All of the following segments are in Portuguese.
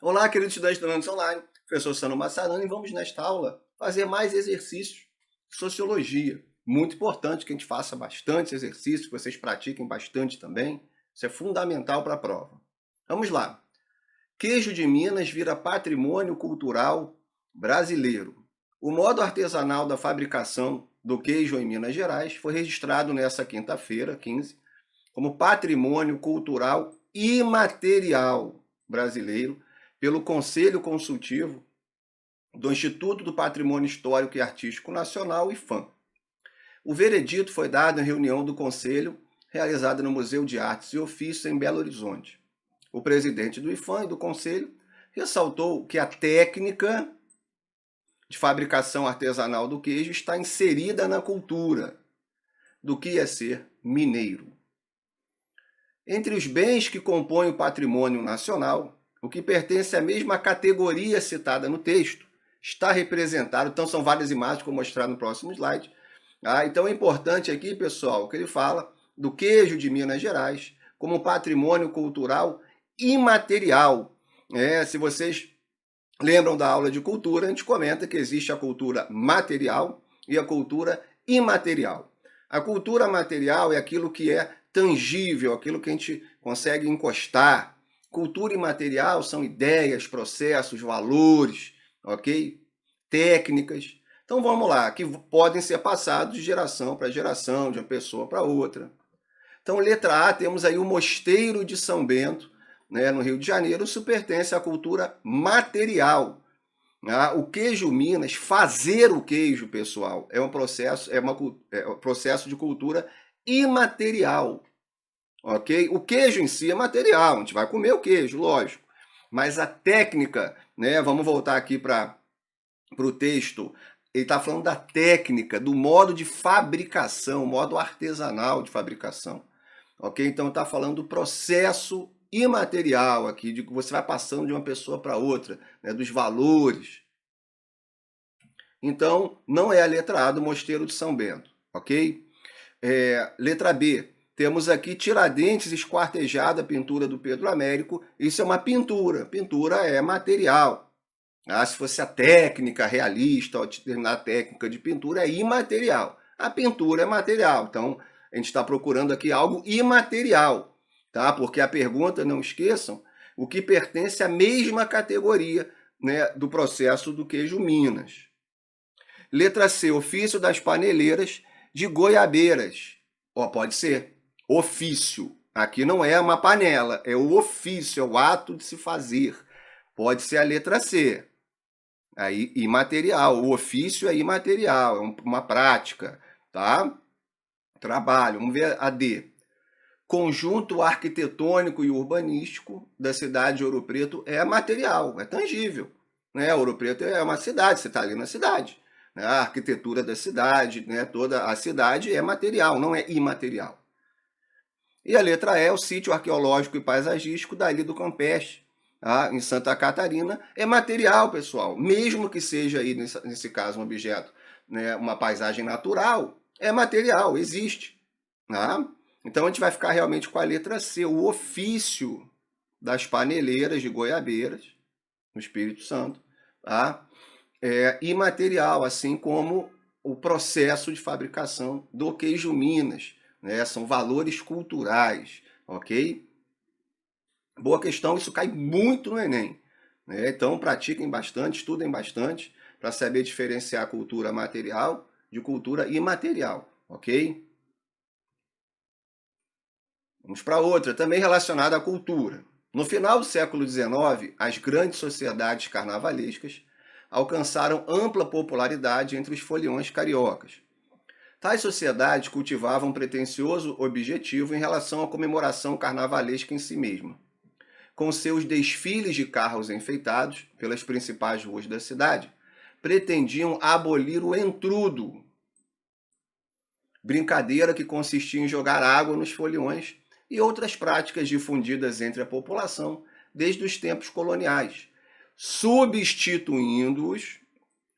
Olá, queridos estudantes do Estudantes Online, professor Sano Massarani, e vamos nesta aula fazer mais exercícios de sociologia. Muito importante que a gente faça bastante exercícios, que vocês pratiquem bastante também. Isso é fundamental para a prova. Vamos lá. Queijo de Minas vira patrimônio cultural brasileiro. O modo artesanal da fabricação do queijo em Minas Gerais foi registrado nesta quinta-feira, 15, como patrimônio cultural imaterial brasileiro pelo Conselho Consultivo do Instituto do Patrimônio Histórico e Artístico Nacional, IPHAN. O veredito foi dado em reunião do Conselho realizada no Museu de Artes e Ofícios em Belo Horizonte. O presidente do IPHAN e do Conselho ressaltou que a técnica de fabricação artesanal do queijo está inserida na cultura do que é ser mineiro. Entre os bens que compõem o patrimônio nacional, o que pertence à mesma categoria citada no texto está representado, então são várias imagens que eu vou mostrar no próximo slide. Então é importante aqui, pessoal, que ele fala do queijo de Minas Gerais como patrimônio cultural imaterial. Se vocês lembram da aula de cultura, a gente comenta que existe a cultura material e a cultura imaterial. A cultura material é aquilo que é tangível, aquilo que a gente consegue encostar. Cultura imaterial são ideias, processos, valores, ok? Técnicas. Então vamos lá, que podem ser passados de geração para geração, de uma pessoa para outra. Então, letra A, temos aí o Mosteiro de São Bento, no Rio de Janeiro. Isso pertence à cultura material. O queijo Minas, fazer o queijo, pessoal, é um processo de cultura imaterial, ok? O queijo em si é material, a gente vai comer o queijo, lógico, mas a técnica, vamos voltar aqui para o texto, ele está falando da técnica, do modo de fabricação, modo artesanal de fabricação, ok? Então está falando do processo imaterial aqui, de que você vai passando de uma pessoa para outra, dos valores. Então, não é a letra A do Mosteiro de São Bento, ok? Letra B, temos aqui Tiradentes esquartejada, pintura do Pedro Américo. Isso é uma pintura, pintura é material. Se fosse a técnica realista, ou determinada técnica de pintura, é imaterial. A pintura é material, então a gente está procurando aqui algo imaterial, tá? Porque a pergunta, não esqueçam, o que pertence à mesma categoria, do processo do queijo Minas. Letra C, ofício das paneleiras de goiabeiras. Pode ser ofício. Aqui não é uma panela, é o ofício, é o ato de se fazer. Pode ser a letra C. Aí, imaterial. O ofício é imaterial, é uma prática, tá? Trabalho. Vamos ver a D. Conjunto arquitetônico e urbanístico da cidade de Ouro Preto é material, é tangível. Ouro Preto é uma cidade, você está ali na cidade. A arquitetura da cidade, toda a cidade é material, não é imaterial. E a letra E, o sítio arqueológico e paisagístico da Ilha do Campeche, em Santa Catarina, é material, pessoal. Mesmo que seja aí, nesse caso, um objeto, uma paisagem natural, é material, existe. Então a gente vai ficar realmente com a letra C, o ofício das paneleiras de goiabeiras, no Espírito Santo, imaterial, assim como o processo de fabricação do queijo Minas, são valores culturais, ok? Boa questão, isso cai muito no Enem, então pratiquem bastante, estudem bastante, para saber diferenciar cultura material de cultura imaterial, ok? Vamos para outra, também relacionada à cultura. No final do século XIX, as grandes sociedades carnavalescas alcançaram ampla popularidade entre os foliões cariocas. Tais sociedades cultivavam um pretensioso objetivo em relação à comemoração carnavalesca em si mesma. Com seus desfiles de carros enfeitados pelas principais ruas da cidade, pretendiam abolir o entrudo, brincadeira que consistia em jogar água nos foliões e outras práticas difundidas entre a população desde os tempos coloniais, substituindo-os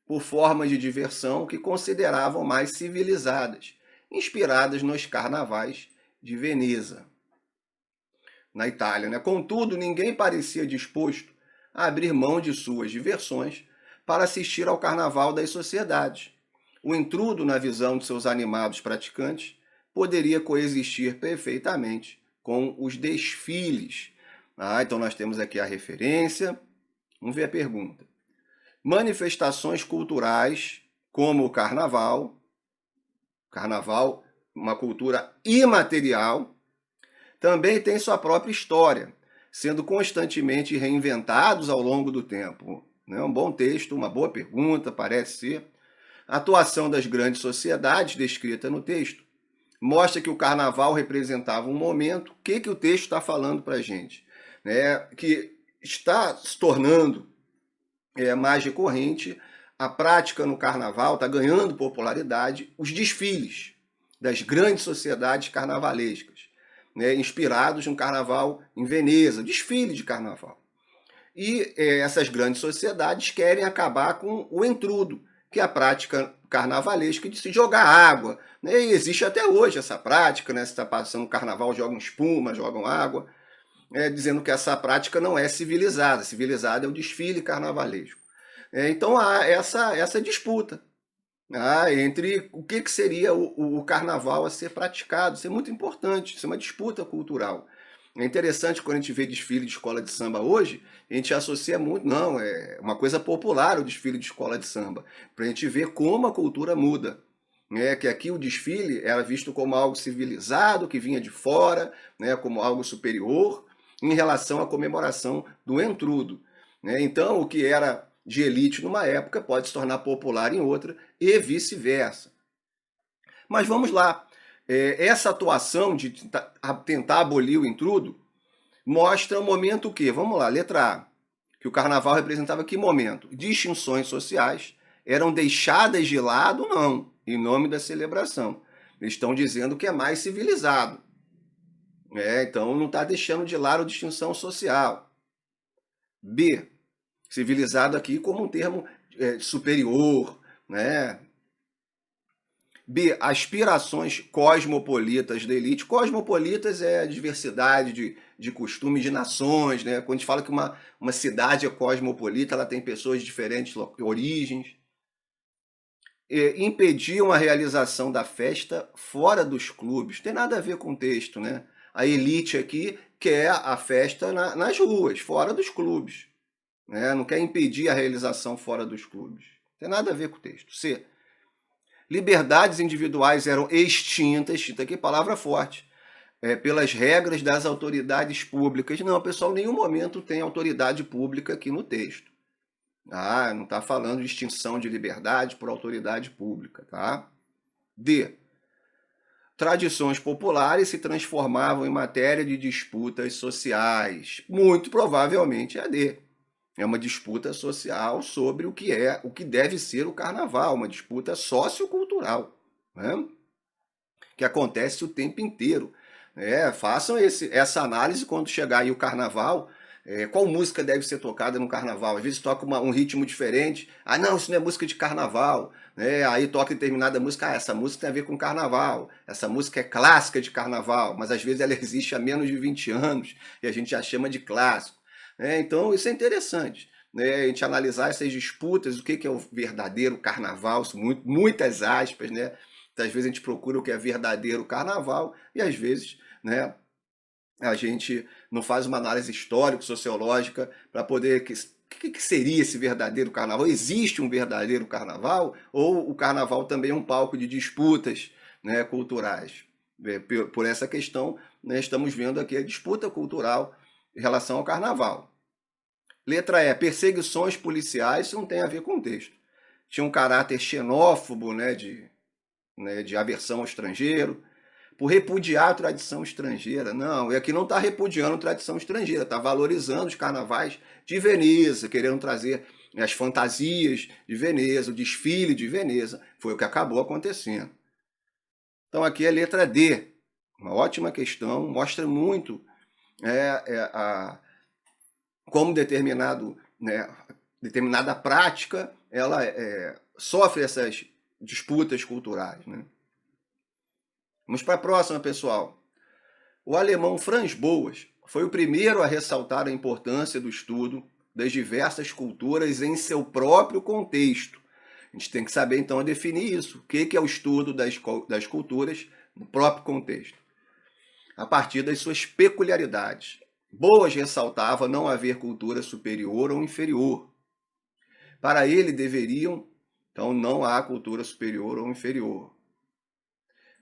por formas de diversão que consideravam mais civilizadas, inspiradas nos carnavais de Veneza, na Itália. Contudo, ninguém parecia disposto a abrir mão de suas diversões para assistir ao carnaval das sociedades. O intrudo, na visão de seus animados praticantes, poderia coexistir perfeitamente com os desfiles. Então nós temos aqui a referência. Vamos ver a pergunta. Manifestações culturais, como o carnaval, uma cultura imaterial, também tem sua própria história, sendo constantemente reinventados ao longo do tempo. Um bom texto, uma boa pergunta, parece ser. A atuação das grandes sociedades descrita no texto mostra que o carnaval representava um momento. O que o texto está falando para a gente? Que está se tornando mais recorrente a prática no carnaval, está ganhando popularidade, os desfiles das grandes sociedades carnavalescas, inspirados no carnaval em Veneza, desfile de carnaval. E essas grandes sociedades querem acabar com o entrudo, que é a prática carnavalesca de se jogar água. E existe até hoje essa prática, se está passando o carnaval, jogam espuma, jogam água, dizendo que essa prática não é civilizada. Civilizada é o desfile carnavalesco. Então há essa disputa entre o que seria o carnaval a ser praticado. Isso é muito importante, isso é uma disputa cultural. É interessante quando a gente vê desfile de escola de samba hoje, a gente associa muito, não, é uma coisa popular o desfile de escola de samba, para a gente ver como a cultura muda. Que aqui o desfile era visto como algo civilizado, que vinha de fora, como algo superior, em relação à comemoração do entrudo. Então, o que era de elite numa época pode se tornar popular em outra e vice-versa. Mas vamos lá. Essa atuação de tentar abolir o intrudo mostra o momento que, vamos lá, letra A, que o carnaval representava que momento? Distinções sociais eram deixadas de lado, não, em nome da celebração. Eles estão dizendo que é mais civilizado. Então não está deixando de lado a distinção social. B, civilizado aqui como um termo superior, B, aspirações cosmopolitas da elite. Cosmopolitas é a diversidade de costumes de nações, Quando a gente fala que uma cidade é cosmopolita, ela tem pessoas de diferentes origens. Impediam a realização da festa fora dos clubes. Tem nada a ver com o texto, A elite aqui quer a festa nas ruas, fora dos clubes. Não quer impedir a realização fora dos clubes. Tem nada a ver com o texto. C. Liberdades individuais eram extintas, que palavra forte, pelas regras das autoridades públicas. Não, pessoal, em nenhum momento tem autoridade pública aqui no texto. Não está falando de extinção de liberdade por autoridade pública, tá? D. Tradições populares se transformavam em matéria de disputas sociais. Muito provavelmente é a D. É uma disputa social sobre o que deve ser o carnaval, uma disputa sociocultural, que acontece o tempo inteiro. Façam essa análise quando chegar aí o carnaval. Qual música deve ser tocada no carnaval? Às vezes toca um ritmo diferente. Não, isso não é música de carnaval. Aí toca determinada música. Essa música tem a ver com carnaval. Essa música é clássica de carnaval, mas às vezes ela existe há menos de 20 anos e a gente já chama de clássico. Então isso é interessante, a gente analisar essas disputas, o que é o verdadeiro carnaval, muitas aspas, Às vezes a gente procura o que é verdadeiro carnaval e às vezes a gente não faz uma análise histórico-sociológica para poder... O que seria esse verdadeiro carnaval? Existe um verdadeiro carnaval ou o carnaval também é um palco de disputas culturais? Por essa questão, estamos vendo aqui a disputa cultural em relação ao carnaval. Letra E, perseguições policiais, isso não tem a ver com o texto. Tinha um caráter xenófobo, de aversão ao estrangeiro, por repudiar a tradição estrangeira. Não, e aqui não está repudiando a tradição estrangeira, está valorizando os carnavais de Veneza, querendo trazer as fantasias de Veneza, o desfile de Veneza. Foi o que acabou acontecendo. Então aqui é a letra D, uma ótima questão, mostra muito como determinada prática ela sofre essas disputas culturais. Vamos para a próxima, pessoal. O alemão Franz Boas foi o primeiro a ressaltar a importância do estudo das diversas culturas em seu próprio contexto. A gente tem que saber, então, definir isso. O que é o estudo das culturas no próprio contexto? A partir das suas peculiaridades. Boas ressaltava não haver cultura superior ou inferior. Para ele deveriam, então não há cultura superior ou inferior.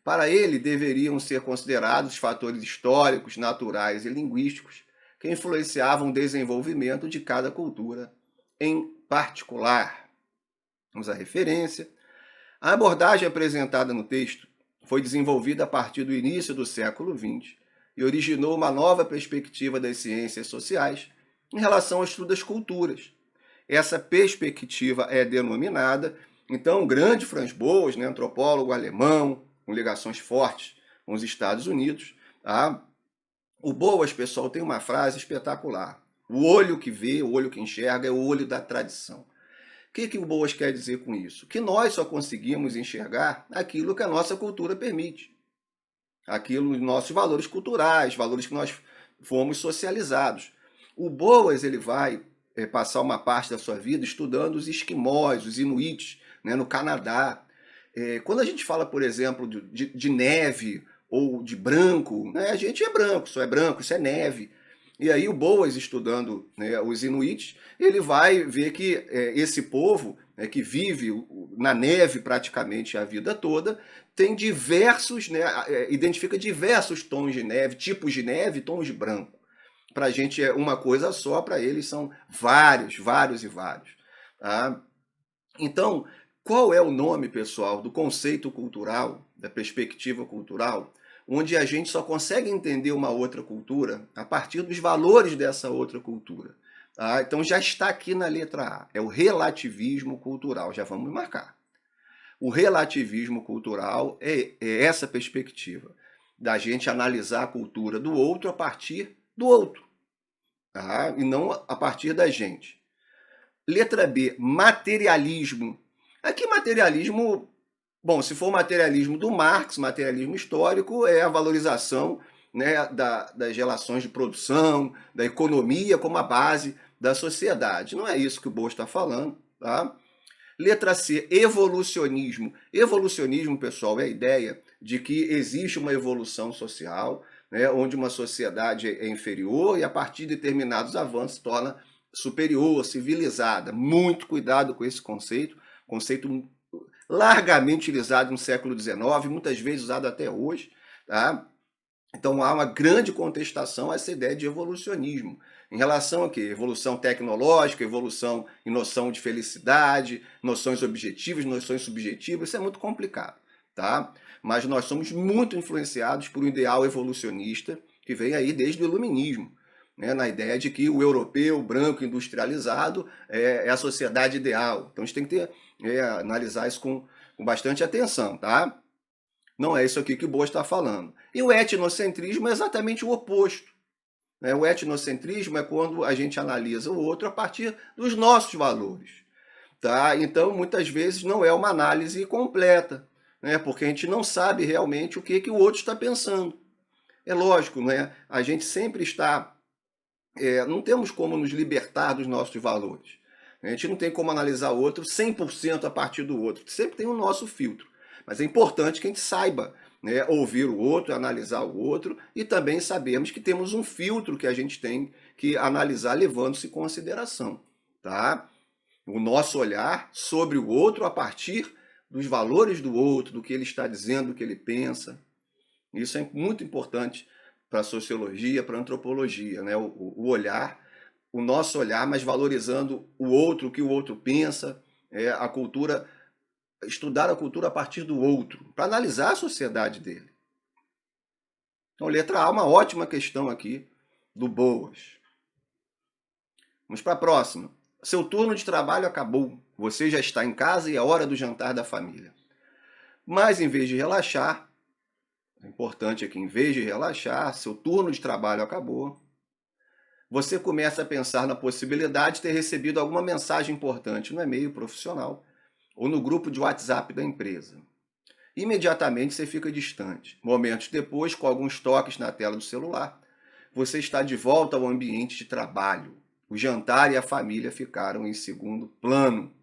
Para ele deveriam ser considerados fatores históricos, naturais e linguísticos que influenciavam o desenvolvimento de cada cultura em particular. Vamos à referência. A abordagem apresentada no texto foi desenvolvida a partir do início do século XX e originou uma nova perspectiva das ciências sociais em relação ao estudo das culturas. Essa perspectiva é denominada, então, grande Franz Boas, né, antropólogo alemão, com ligações fortes com os Estados Unidos. Tá? O Boas, pessoal, tem uma frase espetacular. O olho que vê, o olho que enxerga é o olho da tradição. O que o Boas quer dizer com isso? Que nós só conseguimos enxergar aquilo que a nossa cultura permite. Aquilo, nossos valores culturais, valores que nós fomos socializados. O Boas, ele vai passar uma parte da sua vida estudando os esquimós, os inuits, né, no Canadá. Quando a gente fala, por exemplo, de neve ou de branco, né, a gente é branco, só é branco, isso é neve. E aí o Boas, estudando, né, os inuits, ele vai ver que esse povo, que vive na neve praticamente a vida toda, tem diversos, né, identifica diversos tons de neve, tipos de neve, tons de branco. Para a gente é uma coisa só, para eles são vários, vários e vários. Tá? Então, qual é o nome, pessoal, do conceito cultural, da perspectiva cultural, onde a gente só consegue entender uma outra cultura a partir dos valores dessa outra cultura? Tá? Então já está aqui na letra A, é o relativismo cultural, já vamos marcar. O relativismo cultural é essa perspectiva, da gente analisar a cultura do outro a partir do outro, tá? E não a partir da gente. Letra B, materialismo. Aqui materialismo, bom, se for materialismo do Marx, materialismo histórico, é a valorização, né, das relações de produção, da economia como a base da sociedade. Não é isso que o Boas está falando, tá? Letra C, evolucionismo. Evolucionismo, pessoal, é a ideia de que existe uma evolução social, né, onde uma sociedade é inferior e a partir de determinados avanços se torna superior, civilizada. Muito cuidado com esse conceito largamente utilizado no século XIX, muitas vezes usado até hoje. Tá? Então há uma grande contestação a essa ideia de evolucionismo. Em relação a quê? Evolução tecnológica, evolução em noção de felicidade, noções objetivas, noções subjetivas, isso é muito complicado. Tá? Mas nós somos muito influenciados por um ideal evolucionista que vem aí desde o iluminismo, né, na ideia de que o europeu branco industrializado é a sociedade ideal. Então a gente tem que analisar isso com bastante atenção, tá? Não é isso aqui que o Boas está falando. E o etnocentrismo é exatamente o oposto. Né? O etnocentrismo é quando a gente analisa o outro a partir dos nossos valores. Tá? Então, muitas vezes, não é uma análise completa, né? Porque a gente não sabe realmente o que o outro está pensando. É lógico, né? A gente sempre está... não temos como nos libertar dos nossos valores. A gente não tem como analisar o outro 100% a partir do outro. Sempre tem o nosso filtro. Mas é importante que a gente saiba, né, ouvir o outro, analisar o outro e também sabermos que temos um filtro que a gente tem que analisar levando-se em consideração. Tá? O nosso olhar sobre o outro a partir dos valores do outro, do que ele está dizendo, do que ele pensa. Isso é muito importante para a sociologia, para a antropologia, né? O olhar, o nosso olhar, mas valorizando o outro, o que o outro pensa, a cultura, estudar a cultura a partir do outro, para analisar a sociedade dele. Então, letra A, uma ótima questão aqui do Boas. Vamos para a próxima. Seu turno de trabalho acabou. Você já está em casa e é hora do jantar da família. Mas, em vez de relaxar, é importante aqui, em vez de relaxar, seu turno de trabalho acabou, você começa a pensar na possibilidade de ter recebido alguma mensagem importante no e-mail profissional ou no grupo de WhatsApp da empresa. Imediatamente você fica distante. Momentos depois, com alguns toques na tela do celular, você está de volta ao ambiente de trabalho. O jantar e a família ficaram em segundo plano.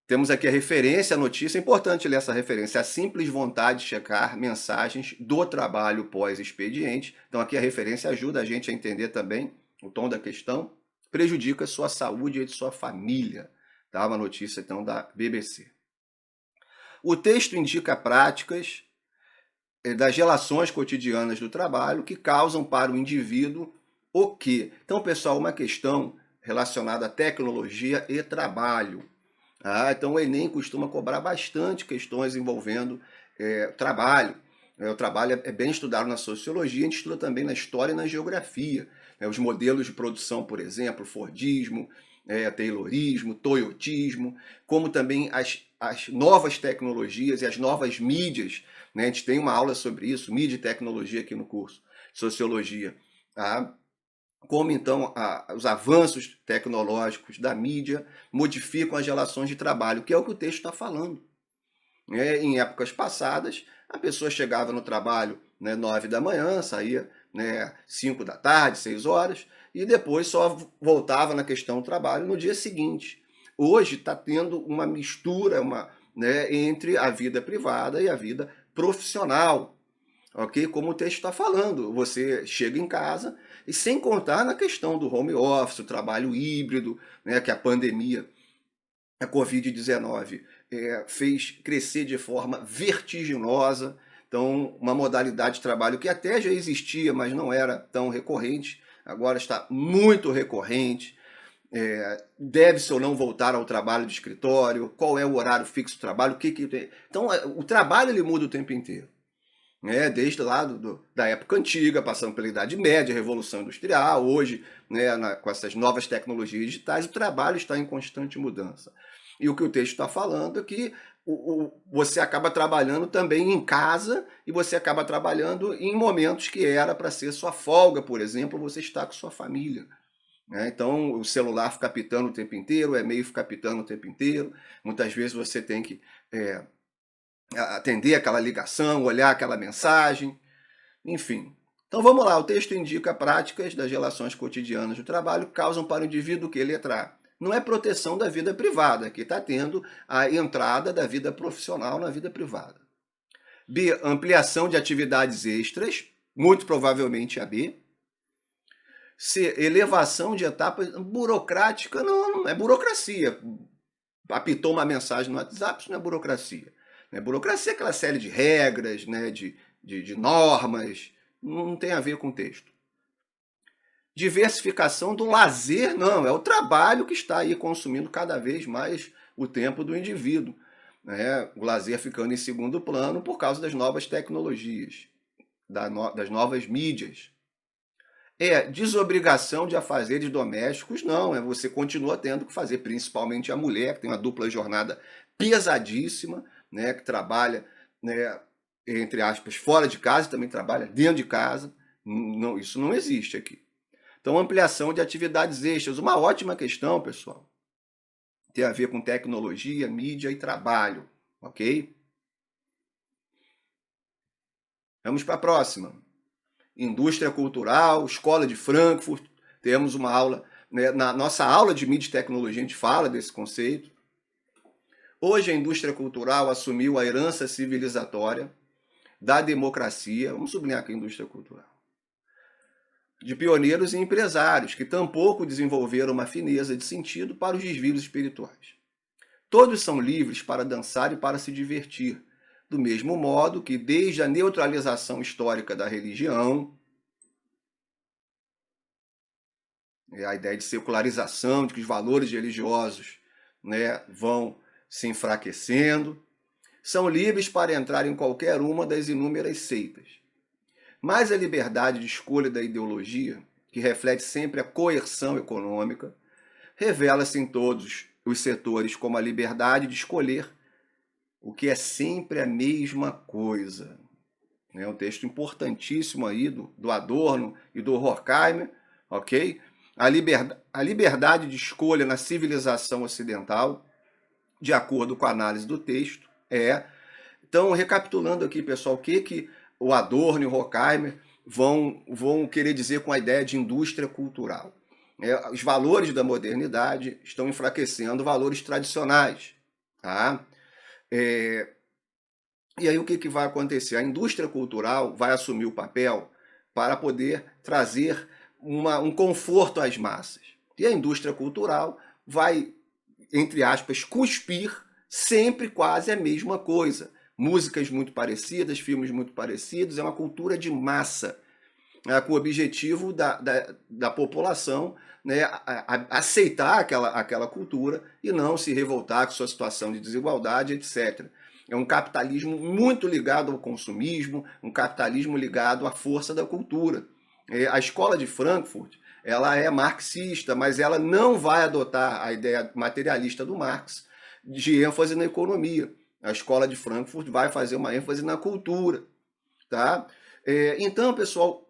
Temos aqui a referência, a notícia, é importante ler essa referência, a simples vontade de checar mensagens do trabalho pós-expediente. Então aqui a referência ajuda a gente a entender também o tom da questão, prejudica a sua saúde e a de sua família. Tá? Uma notícia então da BBC. O texto indica práticas das relações cotidianas do trabalho que causam para o indivíduo o quê? Então, pessoal, uma questão relacionada à tecnologia e trabalho. Então o Enem costuma cobrar bastante questões envolvendo trabalho. O trabalho é bem estudado na sociologia, a gente estuda também na história e na geografia. Os modelos de produção, por exemplo, Fordismo, Taylorismo, Toyotismo, como também as novas tecnologias e as novas mídias. A gente tem uma aula sobre isso, mídia e tecnologia aqui no curso, Sociologia. Como então os avanços tecnológicos da mídia modificam as relações de trabalho, que é o que o texto está falando. Em épocas passadas, a pessoa chegava no trabalho 9 da manhã, saía 5 da tarde, 6 horas, e depois só voltava na questão do trabalho no dia seguinte. Hoje está tendo uma mistura entre a vida privada e a vida profissional. Ok? Como o texto está falando, você chega em casa e sem contar na questão do home office, o trabalho híbrido, que a pandemia, a Covid-19 fez crescer de forma vertiginosa. Então, uma modalidade de trabalho que até já existia, mas não era tão recorrente, agora está muito recorrente. Deve-se ou não voltar ao trabalho de escritório, qual é o horário fixo do trabalho, o que tem. Então, o trabalho ele muda o tempo inteiro. Desde lá da época antiga, passando pela Idade Média, Revolução Industrial, hoje, com essas novas tecnologias digitais, o trabalho está em constante mudança. E o que o texto está falando é que você acaba trabalhando também em casa e você acaba trabalhando em momentos que era para ser sua folga, por exemplo, você está com sua família. Então, o celular fica apitando o tempo inteiro, o e-mail fica apitando o tempo inteiro, muitas vezes você tem que atender aquela ligação, olhar aquela mensagem, enfim. Então vamos lá, o texto indica práticas das relações cotidianas do trabalho que causam para o indivíduo que letrar. Não é proteção da vida privada, que está tendo a entrada da vida profissional na vida privada. B, ampliação de atividades extras, muito provavelmente a B. C, elevação de etapas burocrática, não é burocracia. Apitou uma mensagem no WhatsApp, isso não é burocracia. Burocracia é aquela série de regras, de normas, não tem a ver com o texto. Diversificação do lazer, não, é o trabalho que está aí consumindo cada vez mais o tempo do indivíduo. O lazer ficando em segundo plano por causa das novas tecnologias, das novas mídias. Desobrigação de afazeres domésticos, não, você continua tendo que fazer, principalmente a mulher, que tem uma dupla jornada pesadíssima, que trabalha, entre aspas, fora de casa, também trabalha dentro de casa. Não, isso não existe aqui. Então, ampliação de atividades extras, uma ótima questão, pessoal. Tem a ver com tecnologia, mídia e trabalho, ok? Vamos para a próxima. Indústria cultural, Escola de Frankfurt. Temos uma aula, na nossa aula de mídia e tecnologia a gente fala desse conceito. Hoje a indústria cultural assumiu a herança civilizatória da democracia, vamos sublinhar aqui a indústria cultural, de pioneiros e empresários que tampouco desenvolveram uma fineza de sentido para os desvios espirituais. Todos são livres para dançar e para se divertir, do mesmo modo que desde a neutralização histórica da religião, a ideia de secularização, de que os valores religiosos vão se enfraquecendo, são livres para entrar em qualquer uma das inúmeras seitas. Mas a liberdade de escolha da ideologia, que reflete sempre a coerção econômica, revela-se em todos os setores como a liberdade de escolher o que é sempre a mesma coisa. É um texto importantíssimo aí do Adorno e do Horkheimer, ok? A liberdade de escolha na civilização ocidental, de acordo com a análise do texto, Então, recapitulando aqui, pessoal, o que o Adorno e o Horkheimer vão querer dizer com a ideia de indústria cultural. Os valores da modernidade estão enfraquecendo valores tradicionais. Tá? E aí o que vai acontecer? A indústria cultural vai assumir o papel para poder trazer um conforto às massas. E a indústria cultural vai, entre aspas, cuspir sempre quase a mesma coisa. Músicas muito parecidas, filmes muito parecidos, é uma cultura de massa, com o objetivo da população, né, aceitar aquela cultura e não se revoltar com sua situação de desigualdade, etc. É um capitalismo muito ligado ao consumismo, um capitalismo ligado à força da cultura. A escola de Frankfurt, ela é marxista, mas ela não vai adotar a ideia materialista do Marx de ênfase na economia. A escola de Frankfurt vai fazer uma ênfase na cultura. Tá? Então, pessoal,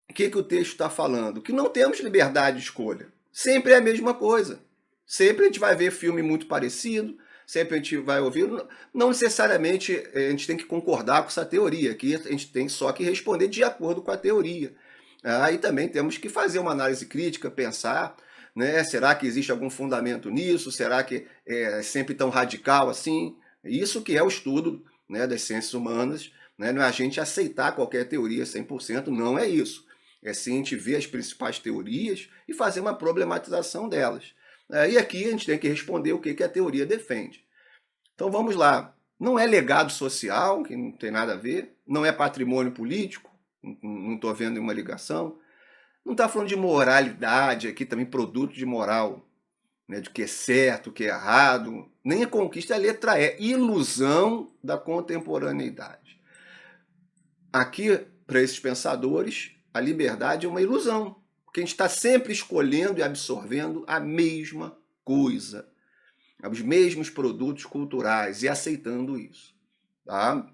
o que o texto está falando? Que não temos liberdade de escolha. Sempre é a mesma coisa. Sempre a gente vai ver filme muito parecido, sempre a gente vai ouvir. Não necessariamente a gente tem que concordar com essa teoria, aqui a gente tem só que responder de acordo com a teoria. Aí também temos que fazer uma análise crítica, pensar, né? Será que existe algum fundamento nisso? Será que é sempre tão radical assim? Isso que é o estudo, né, das ciências humanas, né? Não é a gente aceitar qualquer teoria 100%, não é isso. É sim a gente ver as principais teorias e fazer uma problematização delas. E aqui a gente tem que responder o que a teoria defende. Então vamos lá. Não é legado social, que não tem nada a ver. Não é patrimônio político, não estou vendo nenhuma ligação. Não está falando de moralidade aqui, também produto de moral, né, de que é certo, o que é errado. Nem a conquista, a letra E. Ilusão da contemporaneidade. Aqui, para esses pensadores, a liberdade é uma ilusão, porque a gente está sempre escolhendo e absorvendo a mesma coisa, os mesmos produtos culturais e aceitando isso. Tá?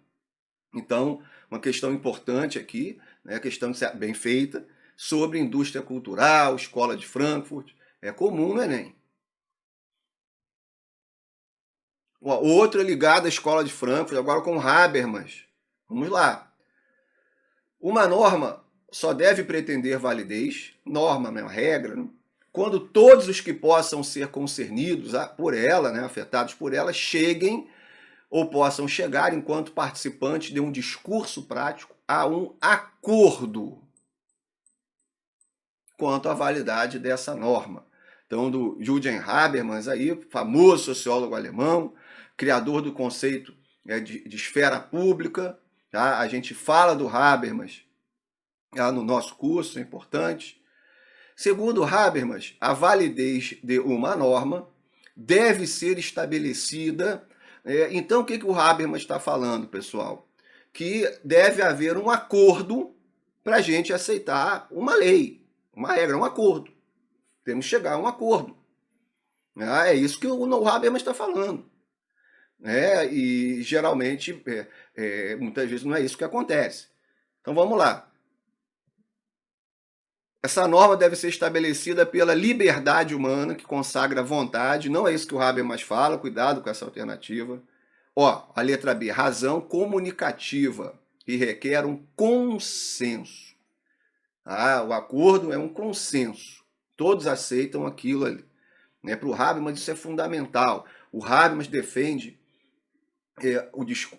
Então, uma questão importante aqui, né, a questão de ser bem feita, sobre indústria cultural, escola de Frankfurt, é comum no Enem. Outro é ligado à escola de Frankfurt, agora com Habermas. Vamos lá. Uma norma só deve pretender validez, norma, né, regra, né, quando todos os que possam ser concernidos por ela, né, afetados por ela, cheguem ou possam chegar, enquanto participantes de um discurso prático, a um acordo quanto à validade dessa norma. Então, do Jürgen Habermas, aí, famoso sociólogo alemão, criador do conceito de esfera pública. Tá? A gente fala do Habermas no nosso curso, é importante. Segundo Habermas, a validez de uma norma deve ser estabelecida. Então, o que o Habermas está falando, pessoal? Que deve haver um acordo para a gente aceitar uma lei, uma regra, um acordo. Temos que chegar a um acordo. É isso que o Habermas está falando. E geralmente, muitas vezes não é isso que acontece. Então vamos lá. Essa norma deve ser estabelecida pela liberdade humana, que consagra a vontade. Não é isso que o Habermas fala, cuidado com essa alternativa. A letra B, razão comunicativa, que requer um consenso. O acordo é um consenso. Todos aceitam aquilo ali. Para o Habermas isso é fundamental. O Habermas defende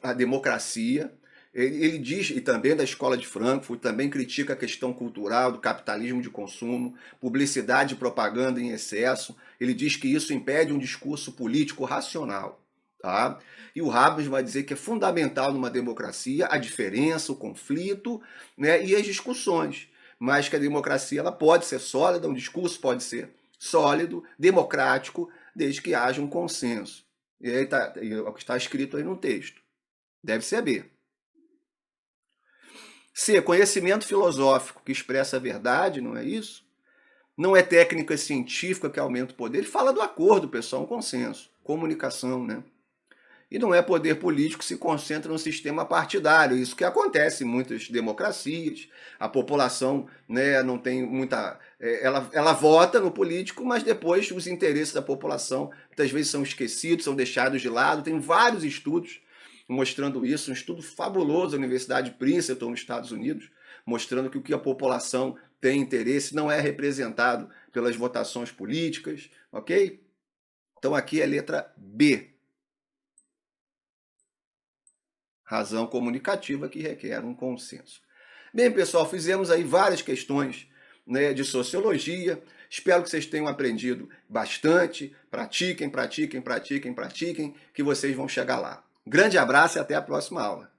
a democracia. Ele diz, e também da escola de Frankfurt, também critica a questão cultural do capitalismo de consumo, publicidade e propaganda em excesso. Ele diz que isso impede um discurso político racional. Tá? E o Habermas vai dizer que é fundamental numa democracia a diferença, o conflito, né, e as discussões. Mas que a democracia ela pode ser sólida, um discurso pode ser sólido, democrático, desde que haja um consenso. E aí o que está escrito aí no texto. Deve ser B. C. Conhecimento filosófico que expressa a verdade, não é isso? Não é técnica científica que aumenta o poder. Ele fala do acordo, pessoal, um consenso. Comunicação, né? E não é poder político que se concentra no sistema partidário. Isso que acontece em muitas democracias. A população, né, não tem muita... Ela vota no político, mas depois os interesses da população muitas vezes são esquecidos, são deixados de lado. Tem vários estudos mostrando isso. Um estudo fabuloso da Universidade de Princeton, nos Estados Unidos, mostrando que o que a população tem interesse não é representado pelas votações políticas, ok? Então aqui é a letra B. Razão comunicativa que requer um consenso. Bem, pessoal, fizemos aí várias questões, né, de sociologia. Espero que vocês tenham aprendido bastante. Pratiquem, pratiquem, pratiquem, pratiquem, que vocês vão chegar lá. Grande abraço e até a próxima aula.